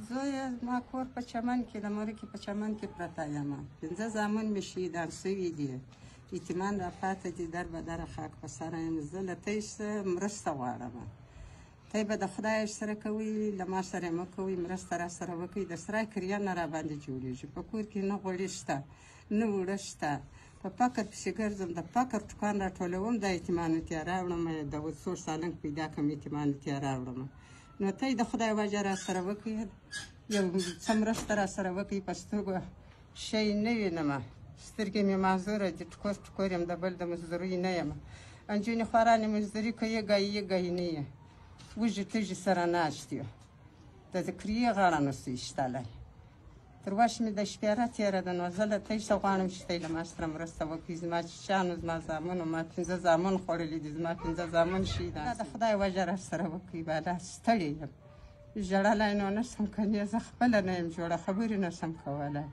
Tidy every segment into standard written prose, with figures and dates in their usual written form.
زویه زما کور په چمن کې د مرکې په چمن کې پرته یم 5 زامن مې شهیدان سوي دي یتیمان راپاته دي در به دره خاک په سره یم زه له تاسو څخه مرسته غواړم تی به د خدای سره کوئ له ما سره یې مه کوئ مرسته را سره وکړئ د سرای کریا نه راباندې جوړېږي په کور کې نه غوړي شته نه اوړه شته په فقر پسې ګرځم د فقر ټوکان راټولوم دا یتیمانو ته یې راوړم د سوړ سالنګ پیدا کړم یتیمانو ته یې راوړم نو تی د خدای وجه را سره وکړئ یو څه مرسته را سره وکړئ په سترګو شی نه وینم سترګې مې معذوره دي ټکور ټکور یم د بل د مزدورۍ نه یم انجونې خوارانې مزدوري کوي یې ګایي نه یې وږي تږي سره ناست یو د ذکرې غاړه نسو ایستلی تر وش مې د شپېره تېره ده نو زه له تاسو څخه غواړم چې تی له ما سره مرسته وکړئ زما چیچیانو زما زامنو ما 15 زامن خوړلي دي زما 15 زامن شهیدان دا د خدای وجه را سره وکړئ بالا ستړې یم ژړلی نو نه شم کنې زه خپله نه یم جوړه خبرې نه شم کولی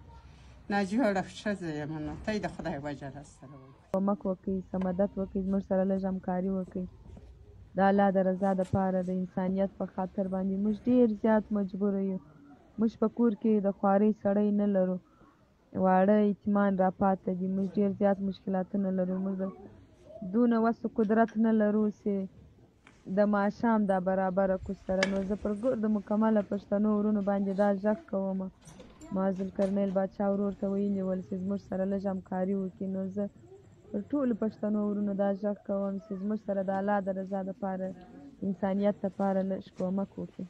ناجوړه ښځه یم نو تی د خدای وجه را سره وکړئ کومک وکړئ څه مدد وکړئ زموږ سره لږ همکاري وکړئ د الله د رضا دپاره د انسانیت په خاطر باندې موږ ډېر زیات مجبوره یو موږ په کور کې د خوارۍ سړی نه لرو واړه یتیمان راپاته دي موږ ډېر زیات مشکلاتونه لرو موږ دونه وس و قدرت نه لرو چې د ماښام دا برابره کړو سره نو زه پر ګردو مکمله پښتنو ورونو باندې دا غږ کوم معاذ الکرنیل باچا ورور ته ویلي ول چې زموږ سره لږ همکاري وکړي نو زه پر ټولو پښتنو ورونو دا غږ کوم چې زموږ سره د الله د رضا دپاره انسانیت دپاره لږ کومک وکړي